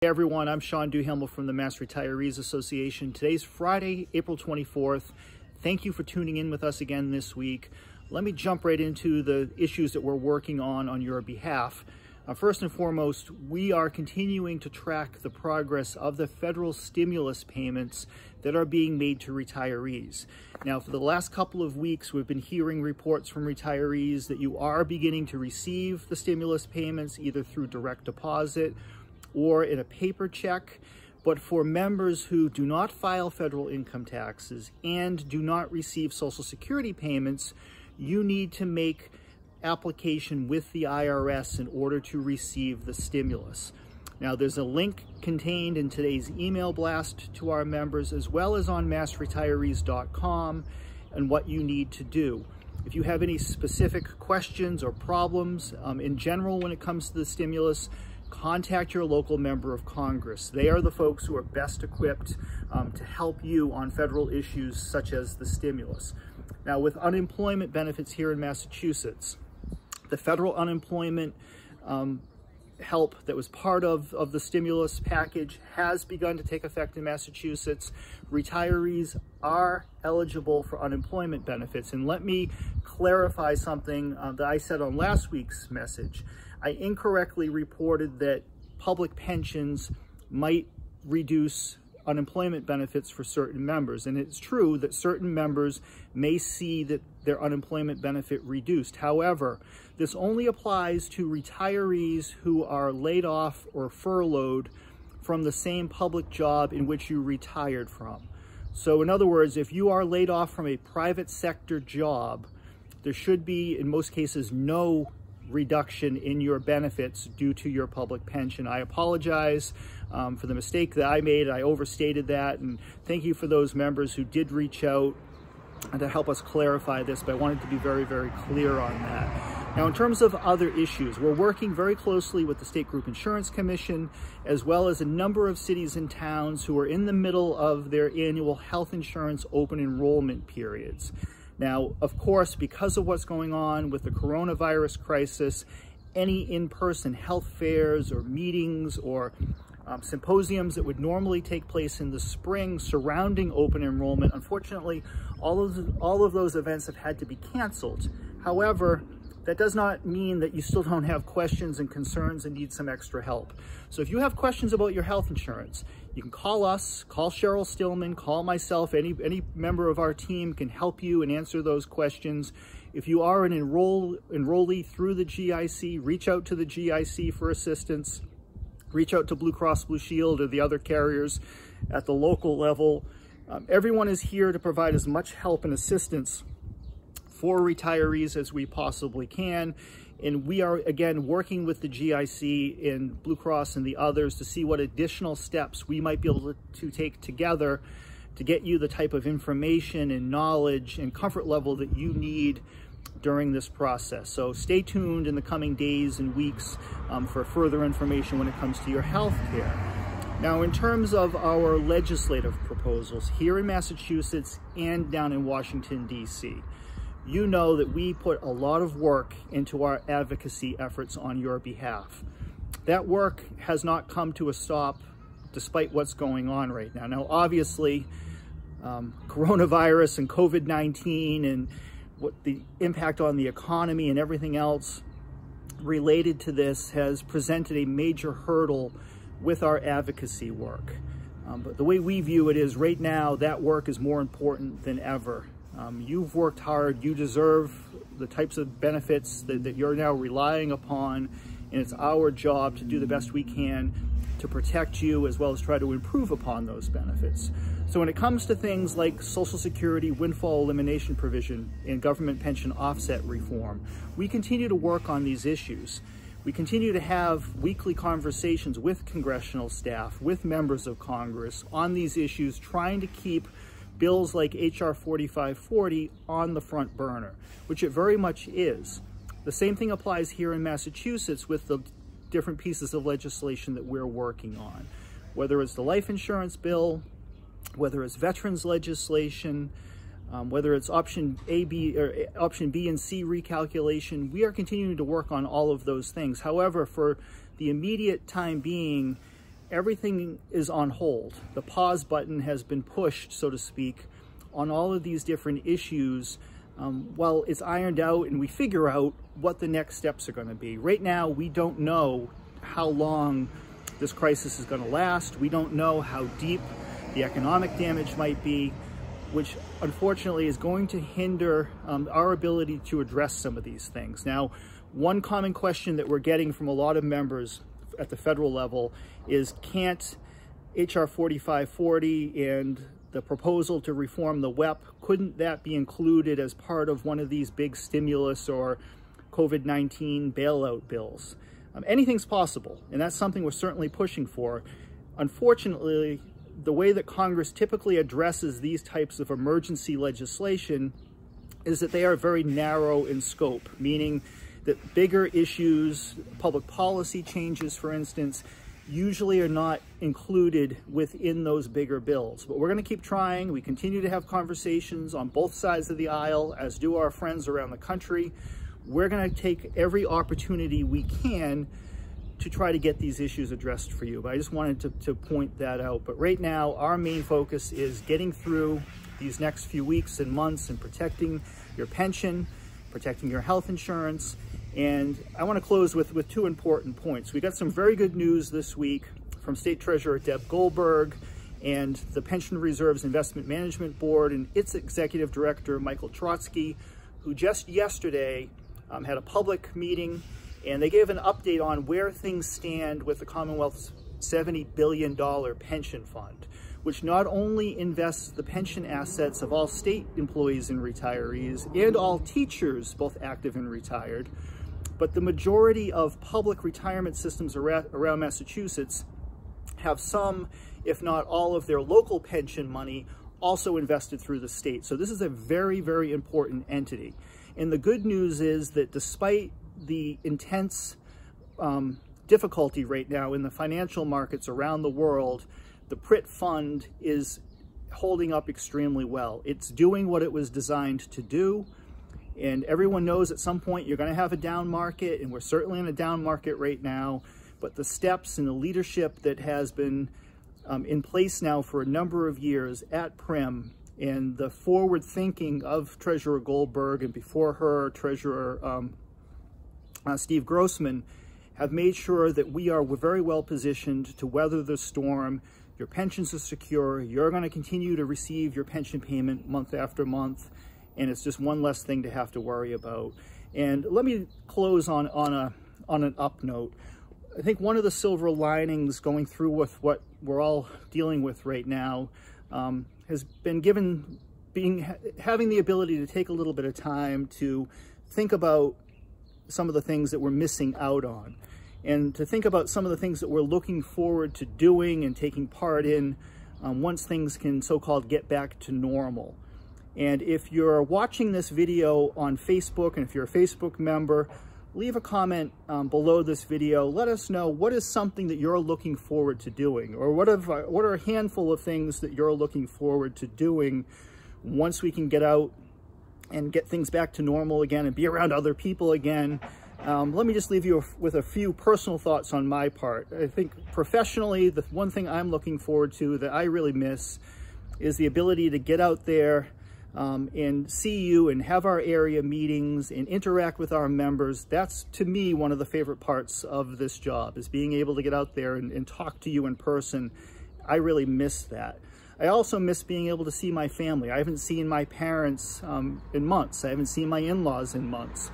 Hey everyone, I'm Shawn from the Mass Retirees Association. Today's Friday, April 24th. Thank you for tuning in with us again this week. Let me jump right into the issues that we're working on your behalf. First and foremost, we are continuing to track the progress of the federal stimulus payments that are being made to retirees. Now, for the last couple of weeks, we've been hearing reports from retirees that you are beginning to receive the stimulus payments either through direct deposit or in a paper check. But for members who do not file federal income taxes and do not receive Social Security payments, you need to make application with the IRS in order to receive the stimulus. Now, there's a link contained in today's email blast to our members, as well as on massretirees.com, and what you need to do. If you have any specific questions or problems in general when it comes to the stimulus, contact your local member of Congress. They are the folks who are best equipped to help you on federal issues such as the stimulus. Now, with unemployment benefits here in Massachusetts, the federal unemployment help that was part of the stimulus package has begun to take effect in Massachusetts. Retirees are eligible for unemployment benefits. And let me clarify something that I said on last week's message. I incorrectly reported that public pensions might reduce unemployment benefits for certain members. And it's true that certain members may see that their unemployment benefit reduced. However, this only applies to retirees who are laid off or furloughed from the same public job in which you retired from. So in other words, if you are laid off from a private sector job, there should be, in most cases, no reduction in your benefits due to your public pension. I apologize for the mistake that I made. I overstated that, and thank you for those members who did reach out and to help us clarify this, but I wanted to be very, very clear on that. Now, in terms of other issues, we're working very closely with the State Group Insurance Commission, as well as a number of cities and towns who are in the middle of their annual health insurance open enrollment periods. Now, of course, because of what's going on with the coronavirus crisis, any in-person health fairs or meetings or symposiums that would normally take place in the spring surrounding open enrollment, unfortunately, all of those events have had to be canceled. However, that does not mean that you still don't have questions and concerns and need some extra help. So if you have questions about your health insurance, you can call us, call Cheryl Stillman, call myself, any member of our team can help you and answer those questions. If you are an enrollee through the GIC, reach out to the GIC for assistance. Reach out to Blue Cross Blue Shield or the other carriers at the local level. Everyone is here to provide as much help and assistance for retirees as we possibly can. And we are, again, working with the GIC and Blue Cross and the others to see what additional steps we might be able to take together to get you the type of information and knowledge and comfort level that you need during this process. So stay tuned in the coming days and weeks for further information when it comes to your health care. Now, in terms of our legislative proposals here in Massachusetts and down in Washington, D.C., you know that we put a lot of work into our advocacy efforts on your behalf. That work has not come to a stop despite what's going on right now. Now, obviously, coronavirus and COVID-19 and what the impact on the economy and everything else related to this has presented a major hurdle with our advocacy work. But the way we view it is right now that work is more important than ever. You've worked hard, you deserve the types of benefits that you're now relying upon, and it's our job to do the best we can to protect you as well as try to improve upon those benefits. So when it comes to things like Social Security windfall elimination provision and government pension offset reform, we continue to work on these issues. We continue to have weekly conversations with congressional staff, with members of Congress on these issues, trying to keep bills like H.R. 4540 on the front burner, which it very much is. The same thing applies here in Massachusetts with the different pieces of legislation that we're working on, whether it's the life insurance bill, whether it's veterans legislation, whether it's option B and C recalculation. We are continuing to work on all of those things. However, for the immediate time being, everything is on hold. The pause button has been pushed, so to speak, on all of these different issues while it's ironed out and we figure out what the next steps are going to be. Right now, we don't know how long this crisis is going to last. We don't know how deep the economic damage might be, which unfortunately is going to hinder our ability to address some of these things. Now, one common question that we're getting from a lot of members at the federal level is, can't HR 4540 and the proposal to reform the WEP, couldn't that be included as part of one of these big stimulus or COVID-19 bailout bills? Anything's possible, and that's something we're certainly pushing for. Unfortunately, the way that Congress typically addresses these types of emergency legislation is that they are very narrow in scope, meaning that bigger issues, public policy changes, for instance, usually are not included within those bigger bills. But we're going to keep trying. We continue to have conversations on both sides of the aisle, as do our friends around the country. We're going to take every opportunity we can to try to get these issues addressed for you. But I just wanted to point that out. But right now, our main focus is getting through these next few weeks and months and protecting your pension, protecting your health insurance. And I want to close with two important points. We got some very good news this week from State Treasurer Deb Goldberg and the Pension Reserves Investment Management Board and its Executive Director, Michael Trotsky, who just yesterday had a public meeting, and they gave an update on where things stand with the Commonwealth's $70 billion pension fund, which not only invests the pension assets of all state employees and retirees and all teachers, both active and retired, but the majority of public retirement systems around Massachusetts have some, if not all, of their local pension money also invested through the state. So this is a very, very important entity. And the good news is that despite the intense difficulty right now in the financial markets around the world, the PRIT fund is holding up extremely well. It's doing what it was designed to do. And everyone knows at some point you're going to have a down market, and we're certainly in a down market right now. But the steps and the leadership that has been in place now for a number of years at PRIM, and the forward thinking of Treasurer Goldberg and before her Treasurer Steve Grossman, have made sure that we're very well positioned to weather the storm. Your pensions are secure. You're going to continue to receive your pension payment month after month, and it's just one less thing to have to worry about. And let me close on an up note. I think one of the silver linings going through with what we're all dealing with right now has been having the ability to take a little bit of time to think about some of the things that we're missing out on, and to think about some of the things that we're looking forward to doing and taking part in once things can so-called get back to normal. And if you're watching this video on Facebook, and if you're a Facebook member, leave a comment below this video. Let us know what is something that you're looking forward to doing, or what are a handful of things that you're looking forward to doing once we can get out and get things back to normal again and be around other people again. Let me just leave you with a few personal thoughts on my part. I think professionally, the one thing I'm looking forward to that I really miss is the ability to get out there and see you and have our area meetings and interact with our members. That's, to me, one of the favorite parts of this job, is being able to get out there and talk to you in person. I really miss that. I also miss being able to see my family. I haven't seen my parents in months. I haven't seen my in-laws in months.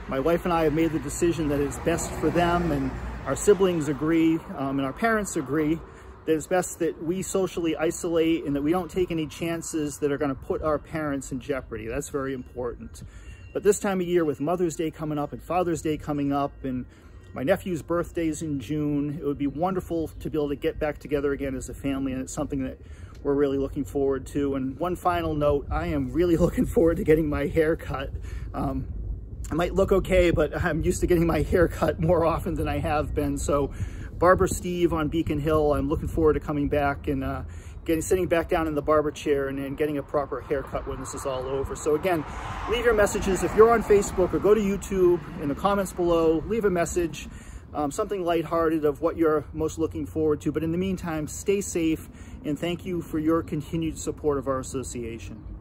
My wife and I have made the decision that it's best for them, and our siblings agree, and our parents agree, that it's best that we socially isolate and that we don't take any chances that are going to put our parents in jeopardy. That's very important. But this time of year, with Mother's Day coming up and Father's Day coming up and my nephew's birthday's in June, it would be wonderful to be able to get back together again as a family, and it's something that we're really looking forward to. And one final note, I am really looking forward to getting my hair cut. I might look okay, but I'm used to getting my hair cut more often than I have been. So Barber Steve on Beacon Hill, I'm looking forward to coming back and sitting back down in the barber chair and getting a proper haircut when this is all over. So again, leave your messages. If you're on Facebook, or go to YouTube, in the comments below, leave a message. something lighthearted of what you're most looking forward to. But in the meantime, stay safe, and thank you for your continued support of our association.